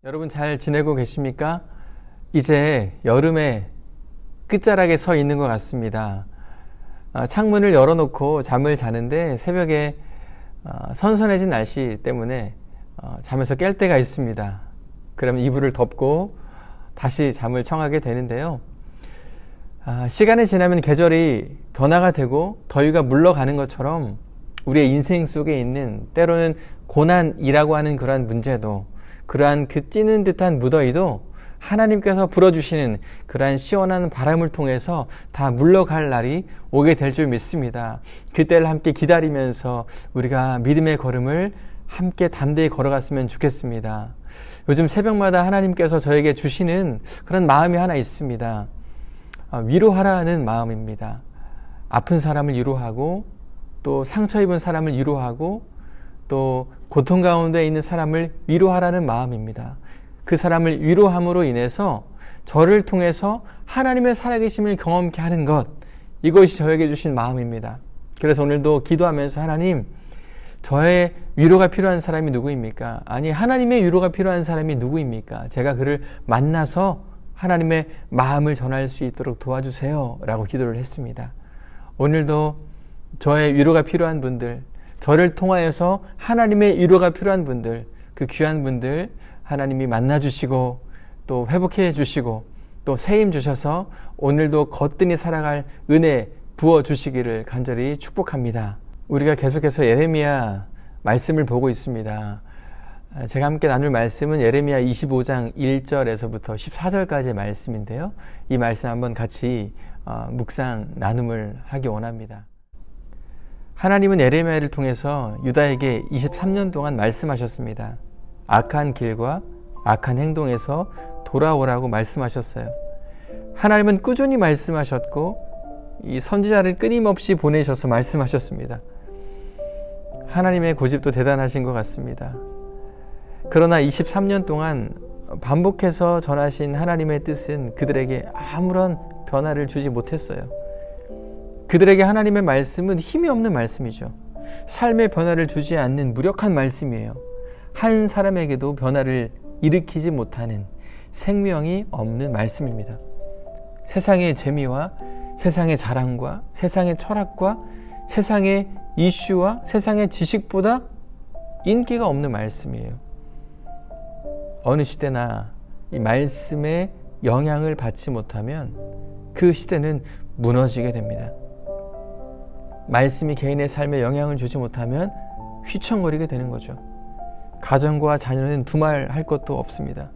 여러분 잘 지내고 계십니까? 이제 여름의 끝자락에 서 있는 것 같습니다. 창문을 열어놓고 잠을 자는데 새벽에 선선해진 날씨 때문에 잠에서 깰 때가 있습니다. 그러면 이불을 덮고 다시 잠을 청하게 되는데요. 시간이 지나면 계절이 변화가 되고 더위가 물러가는 것처럼 우리의 인생 속에 있는 때로는 고난이라고 하는 그러한 문제도, 그러한 그 찌는 듯한 무더위도 하나님께서 불어주시는 그러한 시원한 바람을 통해서 다 물러갈 날이 오게 될 줄 믿습니다. 그때를 함께 기다리면서 우리가 믿음의 걸음을 함께 담대히 걸어갔으면 좋겠습니다. 요즘 새벽마다 하나님께서 저에게 주시는 그런 마음이 하나 있습니다. 위로하라는 마음입니다. 아픈 사람을 위로하고, 또 상처 입은 사람을 위로하고, 또 고통 가운데 있는 사람을 위로하라는 마음입니다. 그 사람을 위로함으로 인해서 저를 통해서 하나님의 살아계심을 경험케 하는 것, 이것이 저에게 주신 마음입니다. 그래서 오늘도 기도하면서 하나님, 저의 위로가 필요한 사람이 누구입니까? 아니, 하나님의 위로가 필요한 사람이 누구입니까? 제가 그를 만나서 하나님의 마음을 전할 수 있도록 도와주세요 라고 기도를 했습니다. 오늘도 저의 위로가 필요한 분들, 저를 통하여서 하나님의 위로가 필요한 분들, 그 귀한 분들 하나님이 만나주시고 또 회복해 주시고 또 세임 주셔서 오늘도 거뜬히 살아갈 은혜 부어주시기를 간절히 축복합니다. 우리가 계속해서 예레미야 말씀을 보고 있습니다. 제가 함께 나눌 말씀은 예레미야 25장 1절에서부터 14절까지의 말씀인데요. 이 말씀 한번 같이 묵상 나눔을 하기 원합니다. 하나님은 예레미야를 통해서 유다에게 23년 동안 말씀하셨습니다. 악한 길과 악한 행동에서 돌아오라고 말씀하셨어요. 하나님은 꾸준히 말씀하셨고 이 선지자를 끊임없이 보내셔서 말씀하셨습니다. 하나님의 고집도 대단하신 것 같습니다. 그러나 23년 동안 반복해서 전하신 하나님의 뜻은 그들에게 아무런 변화를 주지 못했어요. 그들에게 하나님의 말씀은 힘이 없는 말씀이죠. 삶의 변화를 주지 않는 무력한 말씀이에요. 한 사람에게도 변화를 일으키지 못하는 생명이 없는 말씀입니다. 세상의 재미와 세상의 자랑과 세상의 철학과 세상의 이슈와 세상의 지식보다 인기가 없는 말씀이에요. 어느 시대나 이 말씀의 영향을 받지 못하면 그 시대는 무너지게 됩니다. 말씀이 개인의 삶에 영향을 주지 못하면 휘청거리게 되는 거죠. 가정과 자녀는 두말할 것도 없습니다.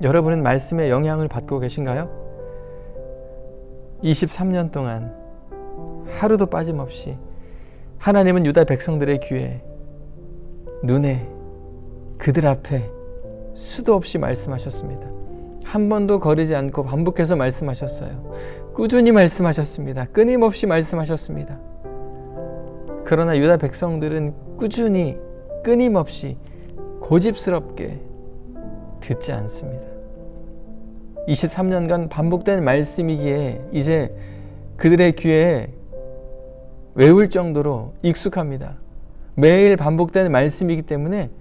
여러분은 말씀의 영향을 받고 계신가요? 23년 동안 하루도 빠짐없이 하나님은 유다 백성들의 귀에, 눈에, 그들 앞에 수도 없이 말씀하셨습니다. 한 번도 거르지 않고 반복해서 말씀하셨어요. 꾸준히 말씀하셨습니다. 끊임없이 말씀하셨습니다. 그러나 유다 백성들은 꾸준히 끊임없이 고집스럽게 듣지 않습니다. 23년간 반복된 말씀이기에 이제 그들의 귀에 외울 정도로 익숙합니다. 매일 반복된 말씀이기 때문에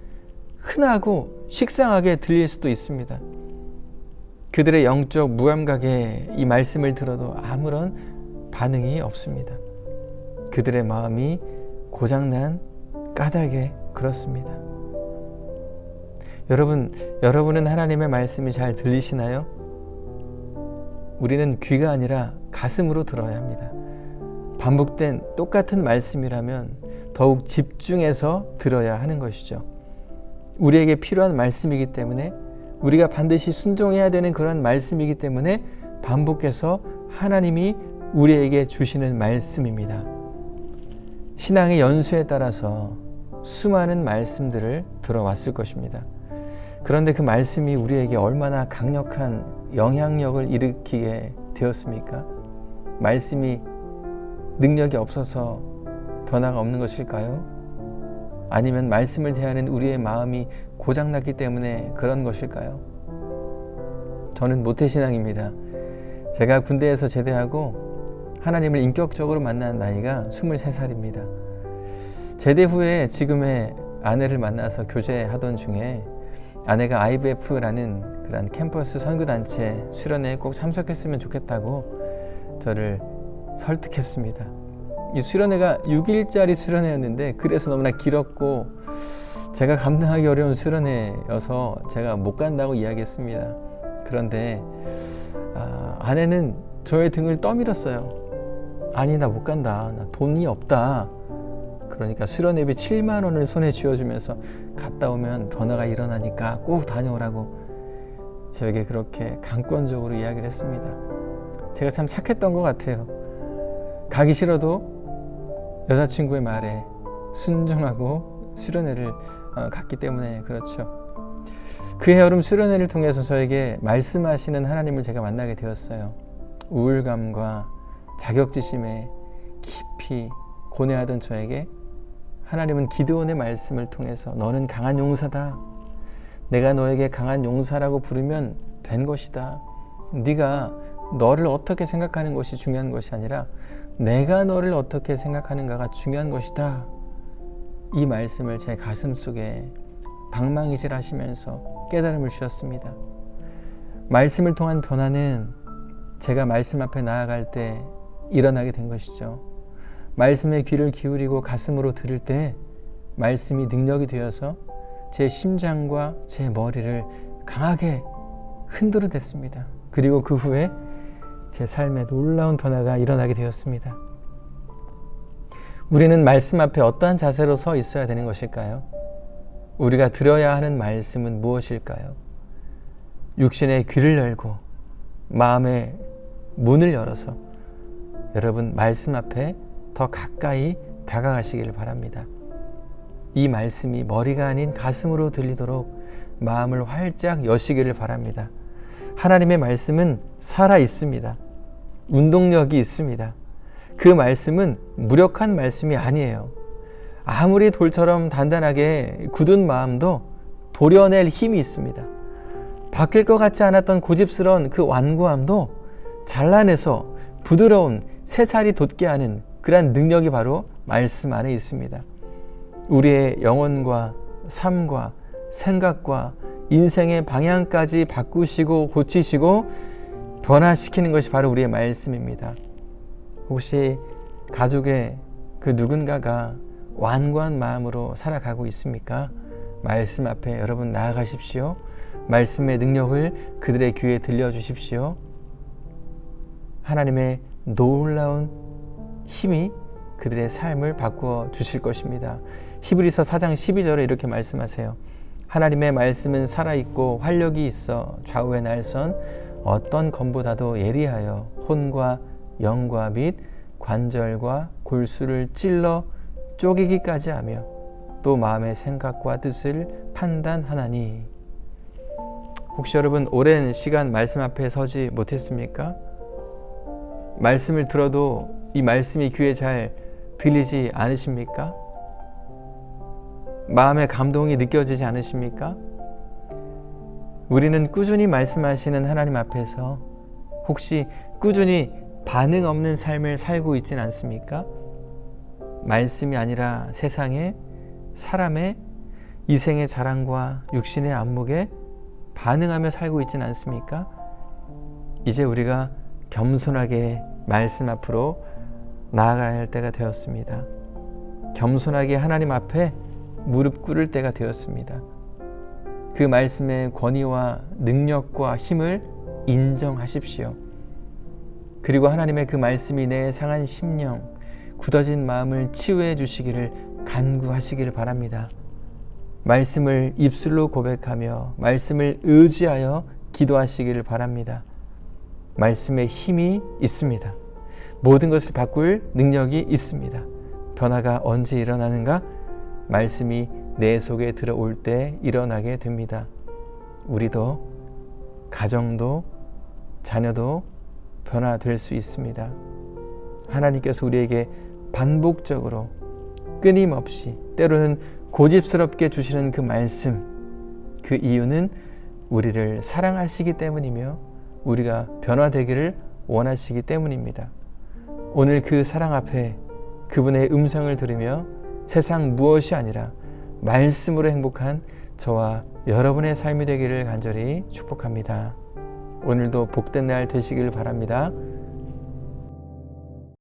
흔하고 식상하게 들릴 수도 있습니다. 그들의 영적 무감각에 이 말씀을 들어도 아무런 반응이 없습니다. 그들의 마음이 고장난 까닭에 그렇습니다. 여러분은 하나님의 말씀이 잘 들리시나요? 우리는 귀가 아니라 가슴으로 들어야 합니다. 반복된 똑같은 말씀이라면 더욱 집중해서 들어야 하는 것이죠. 우리에게 필요한 말씀이기 때문에, 우리가 반드시 순종해야 되는 그런 말씀이기 때문에 반복해서 하나님이 우리에게 주시는 말씀입니다. 신앙의 연수에 따라서 수많은 말씀들을 들어왔을 것입니다. 그런데 그 말씀이 우리에게 얼마나 강력한 영향력을 일으키게 되었습니까? 말씀이 능력이 없어서 변화가 없는 것일까요? 아니면 말씀을 대하는 우리의 마음이 고장났기 때문에 그런 것일까요? 저는 모태신앙입니다. 제가 군대에서 제대하고 하나님을 인격적으로 만난 나이가 23살입니다. 제대 후에 지금의 아내를 만나서 교제하던 중에 아내가 IBF라는 그런 캠퍼스 선교단체 수련회에 꼭 참석했으면 좋겠다고 저를 설득했습니다. 이 수련회가 6일짜리 수련회였는데 그래서 너무나 길었고 제가 감당하기 어려운 수련회여서 제가 못 간다고 이야기했습니다. 그런데 아내는 저의 등을 떠밀었어요. 아니, 나 못 간다. 나 돈이 없다. 그러니까 수련회비 7만 원을 손에 쥐어주면서 갔다 오면 변화가 일어나니까 꼭 다녀오라고 저에게 그렇게 강권적으로 이야기를 했습니다. 제가 참 착했던 것 같아요. 가기 싫어도 여자친구의 말에 순종하고 수련회를 갔기 때문에 그렇죠. 그해 여름 수련회를 통해서 저에게 말씀하시는 하나님을 제가 만나게 되었어요. 우울감과 자격지심에 깊이 고뇌하던 저에게 하나님은 기드온의 말씀을 통해서 너는 강한 용사다. 내가 너에게 강한 용사라고 부르면 된 것이다. 네가 너를 어떻게 생각하는 것이 중요한 것이 아니라 내가 너를 어떻게 생각하는가가 중요한 것이다. 이 말씀을 제 가슴 속에 방망이질 하시면서 깨달음을 주셨습니다. 말씀을 통한 변화는 제가 말씀 앞에 나아갈 때 일어나게 된 것이죠. 말씀에 귀를 기울이고 가슴으로 들을 때 말씀이 능력이 되어서 제 심장과 제 머리를 강하게 흔들어댔습니다. 그리고 그 후에 제 삶에 놀라운 변화가 일어나게 되었습니다. 우리는 말씀 앞에 어떠한 자세로 서 있어야 되는 것일까요? 우리가 들어야 하는 말씀은 무엇일까요? 육신의 귀를 열고 마음의 문을 열어서 여러분 말씀 앞에 더 가까이 다가가시길 바랍니다. 이 말씀이 머리가 아닌 가슴으로 들리도록 마음을 활짝 여시기를 바랍니다. 하나님의 말씀은 살아 있습니다. 운동력이 있습니다. 그 말씀은 무력한 말씀이 아니에요. 아무리 돌처럼 단단하게 굳은 마음도 도려낼 힘이 있습니다. 바뀔 것 같지 않았던 고집스러운 그 완고함도 잘라내서 부드러운 새살이 돋게 하는 그러한 능력이 바로 말씀 안에 있습니다. 우리의 영혼과 삶과 생각과 인생의 방향까지 바꾸시고 고치시고 변화시키는 것이 바로 우리의 말씀입니다. 혹시 가족의 그 누군가가 완고한 마음으로 살아가고 있습니까? 말씀 앞에 여러분 나아가십시오. 말씀의 능력을 그들의 귀에 들려주십시오. 하나님의 놀라운 힘이 그들의 삶을 바꾸어 주실 것입니다. 히브리서 4장 12절에 이렇게 말씀하세요. 하나님의 말씀은 살아있고 활력이 있어 좌우의 날선 어떤 검보다도 예리하여 혼과 영과 및 관절과 골수를 찔러 쪼개기까지 하며 또 마음의 생각과 뜻을 판단하나니. 혹시 여러분 오랜 시간 말씀 앞에 서지 못했습니까? 말씀을 들어도 이 말씀이 귀에 잘 들리지 않으십니까? 마음의 감동이 느껴지지 않으십니까? 우리는 꾸준히 말씀하시는 하나님 앞에서 혹시 꾸준히 반응 없는 삶을 살고 있진 않습니까? 말씀이 아니라 세상에, 사람의 이생의 자랑과 육신의 안목에 반응하며 살고 있진 않습니까? 이제 우리가 겸손하게 말씀 앞으로 나아가야 할 때가 되었습니다. 겸손하게 하나님 앞에 무릎 꿇을 때가 되었습니다. 그 말씀의 권위와 능력과 힘을 인정하십시오. 그리고 하나님의 그 말씀이 내 상한 심령, 굳어진 마음을 치유해 주시기를 간구하시기를 바랍니다. 말씀을 입술로 고백하며 말씀을 의지하여 기도하시기를 바랍니다. 말씀에 힘이 있습니다. 모든 것을 바꿀 능력이 있습니다. 변화가 언제 일어나는가? 말씀이 내 속에 들어올 때 일어나게 됩니다. 우리도, 가정도, 자녀도 변화될 수 있습니다. 하나님께서 우리에게 반복적으로 끊임없이 때로는 고집스럽게 주시는 그 말씀, 그 이유는 우리를 사랑하시기 때문이며 우리가 변화되기를 원하시기 때문입니다. 오늘 그 사랑 앞에 그분의 음성을 들으며 세상 무엇이 아니라 말씀으로 행복한 저와 여러분의 삶이 되기를 간절히 축복합니다. 오늘도 복된 날 되시길 바랍니다.